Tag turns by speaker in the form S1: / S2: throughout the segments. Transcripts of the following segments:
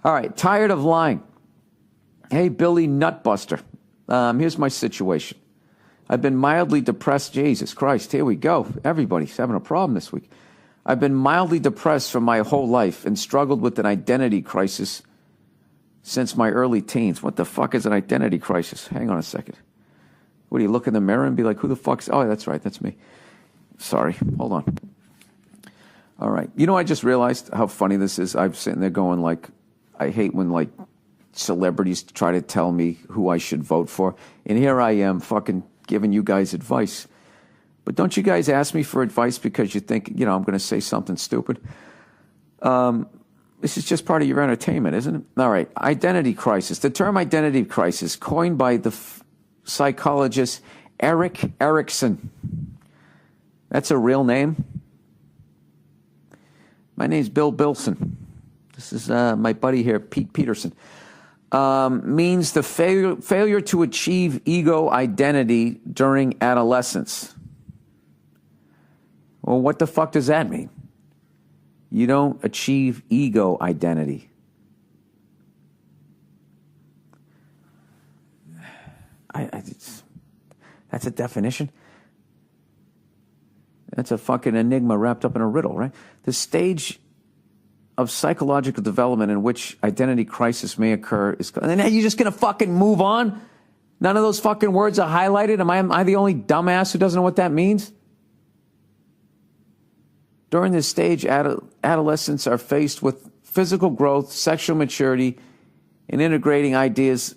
S1: All right, tired of lying. Hey, Billy Nutbuster. Here's my situation. I've been mildly depressed. Jesus Christ, here we go. Everybody's having a problem this week. I've been mildly depressed for my whole life and struggled with an identity crisis since my early teens. What the fuck is an identity crisis? Hang on a second. What, do you look in the mirror and be like, who the fuck's... Oh, that's right, that's me. Sorry, hold on. All right. You know, I just realized how funny this is. I'm sitting there going like, I hate when like celebrities try to tell me who I should vote for. And here I am fucking giving you guys advice. But don't you guys ask me for advice because you think, you know, I'm going to say something stupid? This is just part of your entertainment, isn't it? All right. Identity crisis. The term identity crisis, coined by the psychologist Erik Erikson. That's a real name. My name's Bill Bilson. This is my buddy here, Pete Peterson. Means the failure to achieve ego identity during adolescence. Well, what the fuck does that mean? You don't achieve ego identity. That's a definition. That's a fucking enigma wrapped up in a riddle, right? The stage of psychological development in which identity crisis may occur is... And then you're just going to fucking move on? None of those fucking words are highlighted? Am I the only dumbass who doesn't know what that means? During this stage, adolescents are faced with physical growth, sexual maturity, and integrating ideas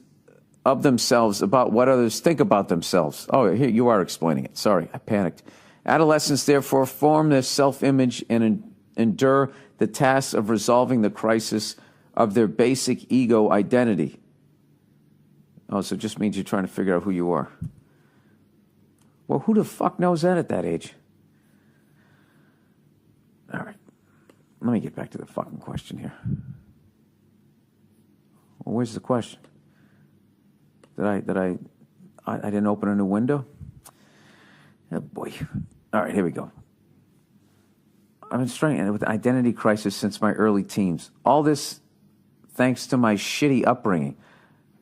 S1: of themselves about what others think about themselves. Oh, here you are explaining it. Sorry, I panicked. Adolescents, therefore, form their self-image and endure the task of resolving the crisis of their basic ego identity. Oh, so it just means you're trying to figure out who you are. Well, who the fuck knows that at that age? All right. Let me get back to the fucking question here. Well, where's the question? I didn't open a new window? Oh, boy. All right, here we go. I've been struggling with identity crisis since my early teens. All this thanks to my shitty upbringing.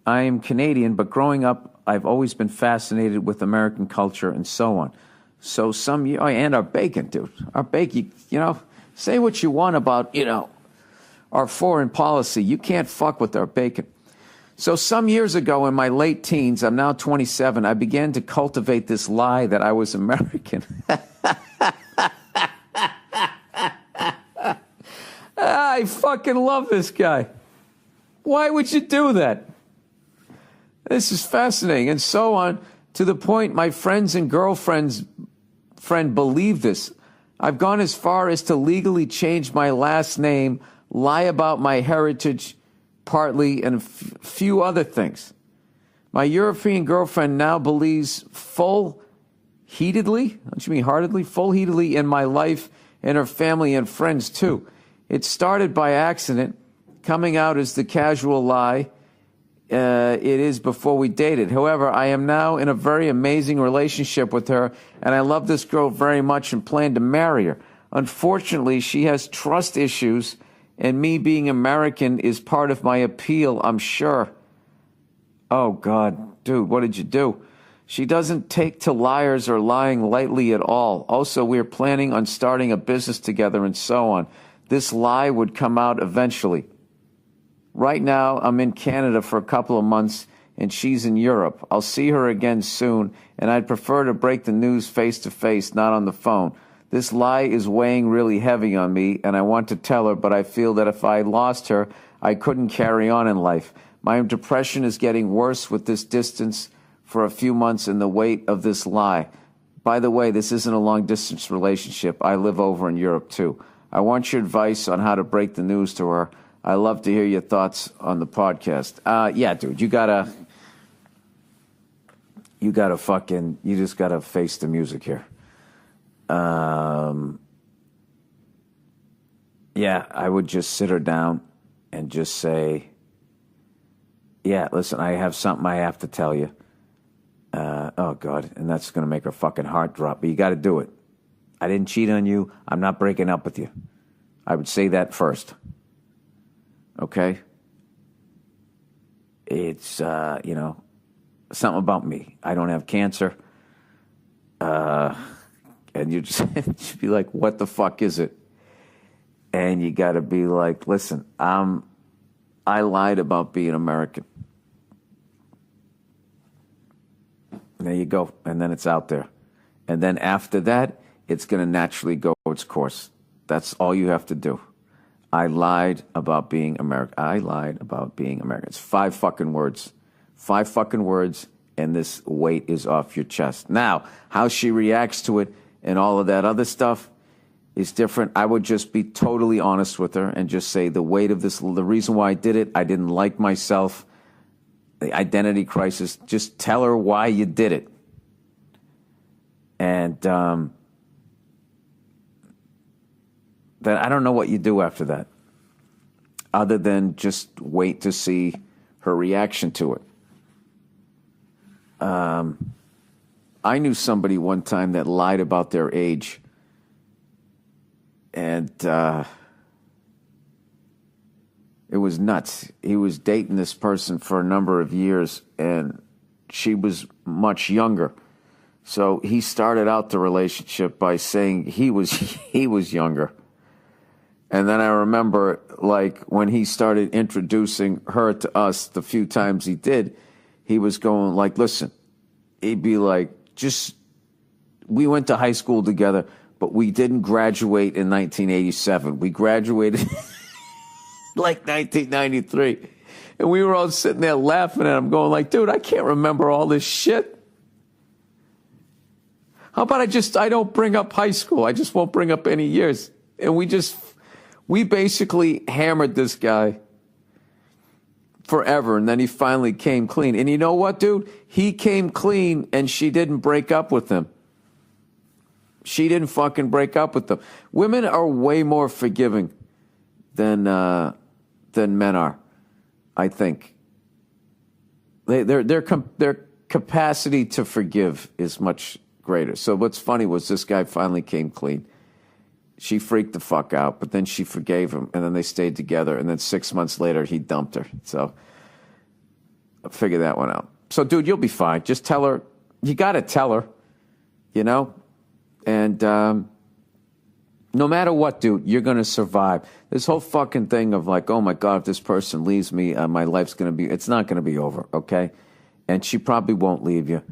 S1: I am Canadian, but growing up, I've always been fascinated with American culture and so on. So and our bacon, dude. Our bacon, you know, say what you want about, you know, our foreign policy. You can't fuck with our bacon. So some years ago in my late teens, I'm now 27, I began to cultivate this lie that I was American. I fucking love this guy. Why would you do that? This is fascinating. And so on, to the point my friends and girlfriends believe this. I've gone as far as to legally change my last name, lie about my heritage partly, and a few other things. My European girlfriend now believes full-heartedly in my life and her family and friends too. It started by accident, coming out as the casual lie it is before we dated. However, I am now in a very amazing relationship with her, and I love this girl very much and plan to marry her. Unfortunately, she has trust issues, and me being American is part of my appeal, I'm sure. Oh, God, dude, what did you do? She doesn't take to liars or lying lightly at all. Also, we're planning on starting a business together and so on. This lie would come out eventually. Right now, I'm in Canada for a couple of months, and she's in Europe. I'll see her again soon, and I'd prefer to break the news face-to-face, not on the phone. This lie is weighing really heavy on me, and I want to tell her, but I feel that if I lost her, I couldn't carry on in life. My depression is getting worse with this distance for a few months and the weight of this lie. By the way, this isn't a long-distance relationship. I live over in Europe, too. I want your advice on how to break the news to her. I love to hear your thoughts on the podcast. Yeah, dude, you just gotta face the music here. Yeah, I would just sit her down and just say, yeah, listen, I have something I have to tell you. Oh, God, and that's going to make her fucking heart drop, but you got to do it. I didn't cheat on you. I'm not breaking up with you. I would say that first. Okay? It's, something about me. I don't have cancer. And you just you'd be like, what the fuck is it? And you got to be like, listen, I lied about being American. And there you go. And then it's out there. And then after that, it's going to naturally go its course. That's all you have to do. I lied about being American. I lied about being American. It's 5 fucking words. 5 fucking words, and this weight is off your chest. Now, how she reacts to it and all of that other stuff is different. I would just be totally honest with her and just say the weight of this, the reason why I did it, I didn't like myself, the identity crisis. Just tell her why you did it. And then I don't know what you do after that, other than just wait to see her reaction to it. I knew somebody one time that lied about their age, and it was nuts. He was dating this person for a number of years, and she was much younger. So he started out the relationship by saying he was younger. And then I remember, like, when he started introducing her to us the few times he did, he was going like, listen, he'd be like, we went to high school together, but we didn't graduate in 1987. We graduated like 1993. And we were all sitting there laughing at him, going like, dude, I can't remember all this shit. How about I don't bring up high school. I just won't bring up any years. And we basically hammered this guy forever, and then he finally came clean. And you know what, dude? He came clean, and she didn't break up with him. She didn't fucking break up with him. Women are way more forgiving than men are, I think. Their capacity to forgive is much greater. So what's funny was this guy finally came clean. She freaked the fuck out, but then she forgave him, and then they stayed together, and then 6 months later, he dumped her. So I'll figure that one out. So, dude, you'll be fine. Just tell her. You got to tell her, And no matter what, dude, you're going to survive. This whole fucking thing of like, oh, my God, if this person leaves me, my life's going to be, it's not going to be over, okay? And she probably won't leave you.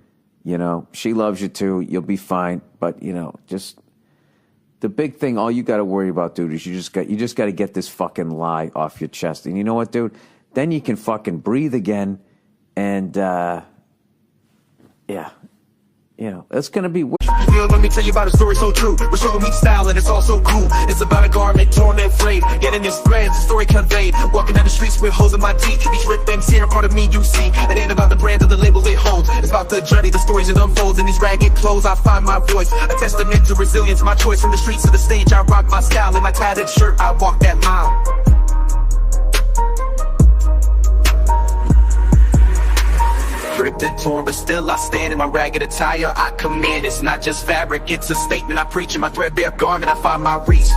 S1: She loves you, too. You'll be fine. But, just... The big thing, all you got to worry about, dude, is you just got to get this fucking lie off your chest. And you know what, dude? Then you can fucking breathe again. And, it's going to be...
S2: Let me tell you about a story so true. We're showing me style and it's all so cool. It's about a garment torn and frayed, getting its threads, the story conveyed. Walking down the streets with holes in my teeth. Each rip things here, part of me you see. It ain't about the brand or the label it holds. It's about the journey, the stories it unfolds. In these ragged clothes I find my voice, a testament to resilience. My choice from the streets to the stage, I rock my style. In my tattered shirt, I walk that mile. Ripped and torn, but still I stand in my ragged attire. I command, it's not just fabric, it's a statement I preach. In my threadbare garment, I find my reach.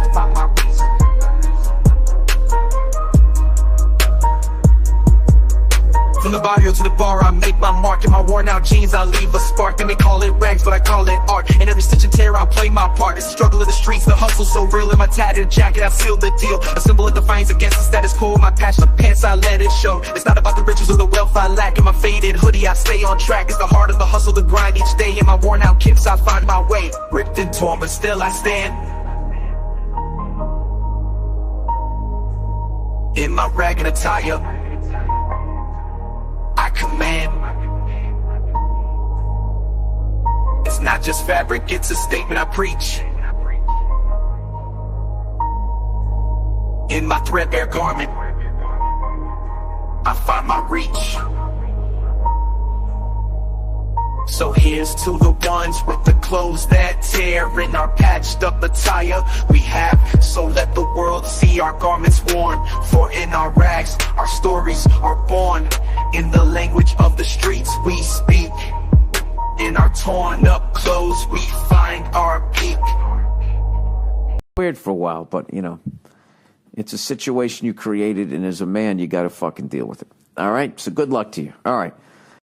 S2: From the barrio to the bar, I make my mark. In my worn out jeans, I leave a spark. They may call it rags, but I call it art. In every stitch and tear, I play my part. It's the struggle of the streets, the hustle so real. In my tattered jacket, I seal the deal. A symbol of defiance against the status quo. My patched up pants, I let it show. It's not about the riches or the wealth I lack. In my faded hoodie, I stay on track. It's the heart of the hustle, the grind each day. In my worn out kicks, I find my way. Ripped and torn, but still I stand. In my ragged attire, I command. It's not just fabric, it's a statement I preach. In my threadbare garment, I find my reach. So here's to the ones with the clothes that tear. In our patched up attire we have, so let the world see our garments worn. For in our rags, our stories are born. In the language of the streets we speak. In our torn up clothes we find our peak.
S1: Weird for a while, but It's a situation you created, and as a man, you got to fucking deal with it. All right? So good luck to you. All right.